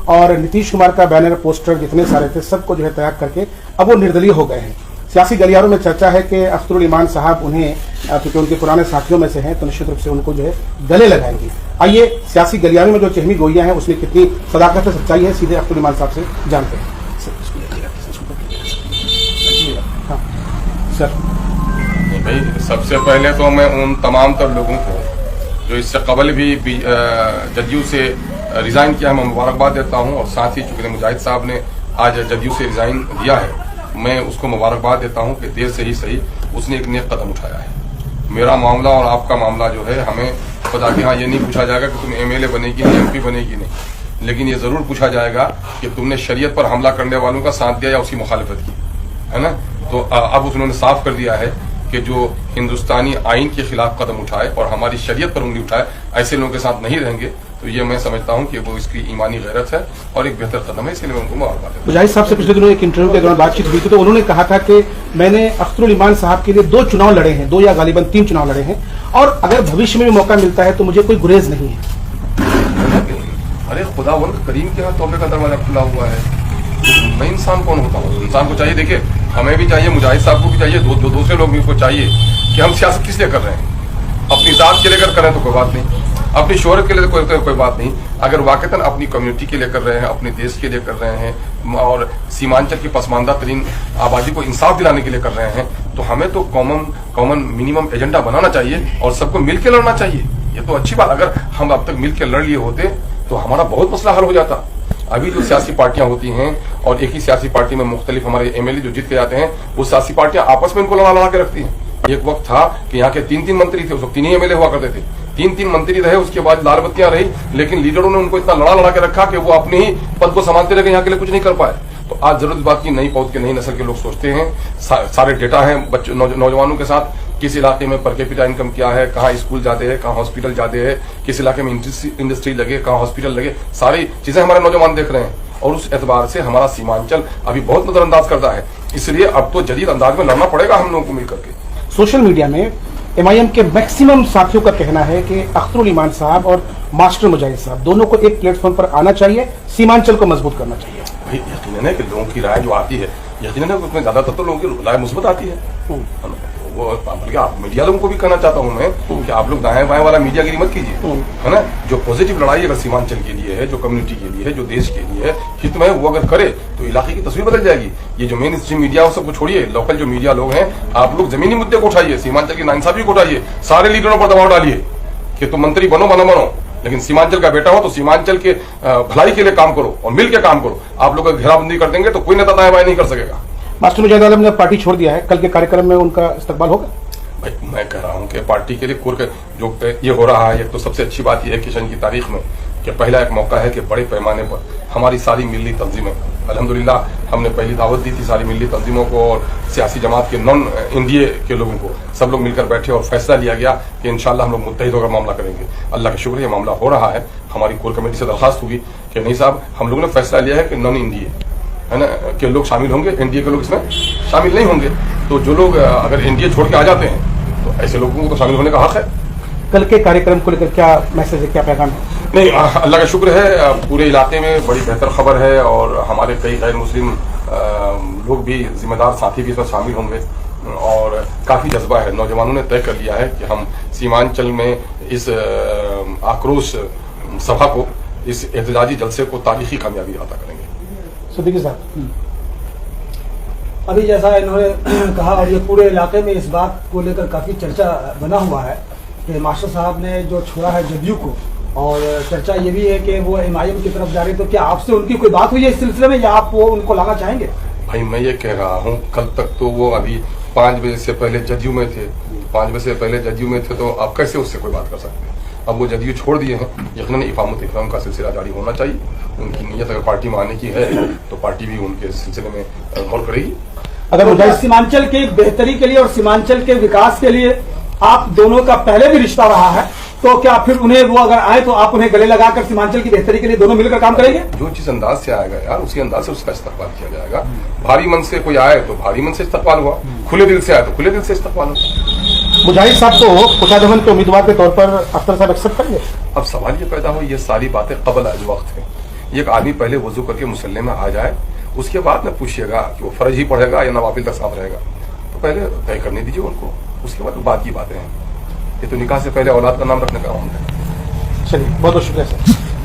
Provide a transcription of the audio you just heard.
और नीतीश कुमार का banner poster जितने सारे थे सबको जो है त्याग करके अब वो निर्दलीय हो गए हैं। सियासी गलियारों में चर्चा है कि अख्तरुल ईमान साहब उन्हें, क्योंकि उनके पुराने साथियों में से हैं, तो निश्चित रूप से उनको जो है गले लगाएंगी। आइए सियासी गलियारों में जो चहमी गोइयां हैं उसमें कितनी सदाकत और सच्चाई है, सीधे अख्तरुल ईमान साहब से जानते हैं। हाँ सर। भाई सबसे पहले तो मैं उन तमाम तर लोगों को जो इससे कबल भी जदयू से रिजाइन किया है मैं मुबारकबाद देता हूं, और साथ ही चूंकि मुजाहिद साहब ने आज जदयू से रिजाइन दिया है मैं उसको मुबारकबाद देता हूं कि देर से ही सही उसने एक नेक कदम उठाया है। मेरा मामला और आपका मामला जो है, हमें खुदा के यहाँ ये नहीं पूछा जाएगा कि तुम एमएलए बनेगी नहीं, एमपी बनेगी नहीं, लेकिन ये जरूर पूछा जाएगा कि तुमने शरीयत पर हमला करने वालों का साथ दिया या उसकी मुखालिफत की, है ना। तो अब उन्होंने साफ कर दिया है कि जो हिंदुस्तानी आइन के खिलाफ कदम उठाए और हमारी शरीयत पर उंगली उठाए, ऐसे लोगों के साथ नहीं रहेंगे। तो ये मैं समझता हूं कि वो इसकी ईमानी गैरत है और एक बेहतर कदम है, इसके लिए मैं उनको मुबारकबाद देता हूं। मुजाहिद साहब से पिछले दिनों एक इंटरव्यू के दौरान बातचीत हुई थी, तो उन्होंने कहा था कि मैंने अख्तरुल ईमान साहब के लिए 2 चुनाव लड़े हैं, 2 या गालिबन 3 चुनाव लड़े हैं, और अगर भविष्य में भी मौका मिलता है तो मुझे कोई गुरेज नहीं है। अरे खुदावंद करीम के यहाँ तौबे का दरवाजा खुला हुआ है। मैं इंसान कौन होता हूँ? इंसान को चाहिए, देखिए हमें भी चाहिए, मुजाहिद साहब को भी चाहिए, दूसरे लोग भी को चाहिए कि हम सियासत किस लिए कर रहे हैं। अपनी जात के लिए कर रहे हैं तो कोई बात नहीं, अपनी शोहरत के लिए कोई बात नहीं। अगर वाकईतन अपनी कम्युनिटी के लिए कर रहे हैं, अपने देश के लिए कर रहे हैं और सीमांचल की पसमानदा तरीन आबादी को इंसाफ दिलाने के लिए कर रहे हैं, तो हमें तो कॉमन मिनिमम एजेंडा बनाना चाहिए और सबको मिलकर लड़ना चाहिए। ये तो अच्छी बात, अगर हम अब तक मिलकर लड़ लिए होते तो हमारा बहुत मसला हल हो जाता। अभी जो सियासी पार्टियां होती हैं और एक ही सियासी पार्टी में मुख्तलिफ हमारे एमएलए जो जीत के जाते हैं, वो सियासी पार्टियां आपस में इनको लड़ा के रखती हैं। एक वक्त था कि यहाँ के 3 मंत्री थे, उस वक्त 3 ही एमएलए हुआ करते थे, 3 मंत्री रहे, उसके बाद लाल बत्तियां रही, लेकिन लीडरों ने उनको इतना लड़ा के रखा कि वो अपने ही पद को संभालते रहे, यहाँ के लिए कुछ नहीं कर पाए। तो आज जरूरत बात की नई पौध के नई नस्ल के लोग सोचते हैं, सारे डेटा है बच्चों नौजवानों के साथ, किस इलाके में पर कैपिटा इनकम क्या है, कहाँ स्कूल जाते हैं, कहाँ हॉस्पिटल जाते हैं, किस इलाके में इंडस्ट्री लगे, कहाँ हॉस्पिटल लगे, सारी चीजें हमारे नौजवान देख रहे हैं। और उस एतबार से हमारा सीमांचल अभी बहुत नजरअंदाज करता है, इसलिए अब तो जदीद अंदाज में लड़ना पड़ेगा हम लोगों को मिलकर के। सोशल मीडिया में एमआईएम के मैक्सिमम साथियों का कहना है कि अख्तरुल ईमान साहब और मास्टर मुजाहिद साहब दोनों को एक प्लेटफॉर्म पर आना चाहिए, सीमांचल को मजबूत करना चाहिए। भाई यकीनन है कि लोगों की राय जो आती है, यकीनन है उसमें ज्यादातर तो लोगों की राय मुस्बत आती है। वो बल्कि आप मीडिया लोगों को भी कहना चाहता हूं मैं कि आप लोग दाएं बाएं वाला मीडियागिरी मत कीजिए, है ना। जो पॉजिटिव लड़ाई अगर सीमांचल के लिए है, जो कम्युनिटी के लिए है, जो देश के लिए है, हित में वो अगर करे तो इलाके की तस्वीर बदल जाएगी। ये जो मेन स्ट्रीम मीडिया है सबको छोड़िए, लोकल जो मीडिया लोग हैं, आप लोग जमीनी मुद्दे को उठाइए, सीमांचल की नाइंसाफी को उठाइए, सारे लीडरों पर दबाव डालिए कि तुम मंत्री बनो, लेकिन सीमांचल का बेटा हो तो सीमांचल के भलाई के लिए काम करो और मिल के काम करो। आप लोग घेराबंदी कर देंगे तो कोई नेता दाएं बाएं नहीं कर सकेगा। मास्टर मुजाहिद आलम ने पार्टी छोड़ दिया है, कल के कार्यक्रम में उनका इस्तकबाल होगा? भाई मैं कह रहा हूं कि पार्टी के लिए जो ये हो रहा है, तो सबसे अच्छी बात यह है किशन की तारीख में कि पहला एक मौका है कि बड़े पैमाने पर हमारी सारी मिली तंजीमें, अल्हम्दुलिल्लाह हमने पहली दावत दी थी सारी मिली तंजीमों को और सियासी जमात के नॉन एनडीए के लोगों को, सब लोग मिलकर बैठे और फैसला लिया गया कि इंशाल्लाह हम लोग मुत्तहिद होकर मामला करेंगे। अल्लाह का शुक्र है मामला हो रहा है। हमारी कोर कमेटी से दरखास्त होगी कि नहीं साहब, हम लोगों ने फैसला लिया है कि नॉन एनडीए है ना के लोग शामिल होंगे, एनडीए के लोग इसमें शामिल नहीं होंगे। तो जो लोग अगर एनडीए छोड़ के आ जाते हैं तो ऐसे लोगों को तो शामिल होने का हक है। कल के कार्यक्रम को लेकर क्या मैसेज है, क्या पैगाम है? नहीं, अल्लाह का शुक्र है पूरे इलाके में बड़ी बेहतर खबर है और हमारे कई गैर मुस्लिम लोग भी, जिम्मेदार साथी भी इसमें शामिल होंगे और काफी जज्बा है। नौजवानों ने तय कर लिया है कि हम सीमांचल में इस आक्रोश सभा को, इस एहतजाजी जलसे को तारीखी कामयाबी अता करेंगे। सिद्दीकी साहब, अभी जैसा इन्होंने कहा और ये पूरे इलाके में इस बात को लेकर काफी चर्चा बना हुआ है कि मास्टर साहब ने जो छोड़ा है जदयू को, और चर्चा ये भी है कि वो एमआईएम की तरफ जा रही है। तो क्या आपसे उनकी कोई बात हुई है इस सिलसिले में या आप वो उनको लाना चाहेंगे? भाई मैं ये कह रहा हूँ, कल तक तो वो अभी 5 बजे से पहले जदयू में थे, 5 बजे से पहले जदयू में थे, तो आप कैसे उससे कोई बात कर सकते हैं? अब वो जदयू छोड़ दिए हैं, यकीनन इफामत इकराम का सिलसिला जारी होना चाहिए। उनकी नीयत अगर पार्टी में आने की है तो पार्टी भी उनके सिलसिले में गौर करेगी। अगर सीमांचल की बेहतरी के लिए और सीमांचल के विकास के लिए आप दोनों का पहले भी रिश्ता रहा है, तो क्या फिर उन्हें वो अगर आए तो आप उन्हें गले लगाकर सीमांचल की बेहतरी के लिए दोनों मिलकर काम करेंगे? जो चीज अंदाज से आएगा यार, उसी अंदाज से उसका इस्तकबाल किया जाएगा। भारी मन से कोई आए तो भारी मन से इस्तकबाल हुआ, खुले दिल से आए तो खुले दिल से इस्तकबाल हुआ। मुजाहिद साहब को कोटाधवन के उम्मीदवार के तौर पर अख्तर साहब एक्सेप्ट करेंगे? अब सवाल ये पैदा हो, ये सारी बातें कबल अज वक्त है, एक आदमी पहले वजू करके मुसल्ले में आ जाए, उसके बाद में पूछिएगा कि वो फर्ज ही पढ़ेगा या नवाफिल तक साथ रहेगा। तो पहले तय करने दीजिए उनको, उसके बाद बात की बातें हैं। ये तो निकाह से पहले औलाद का नाम रखने का मामला है। चलिए, बहुत बहुत शुक्रिया सर।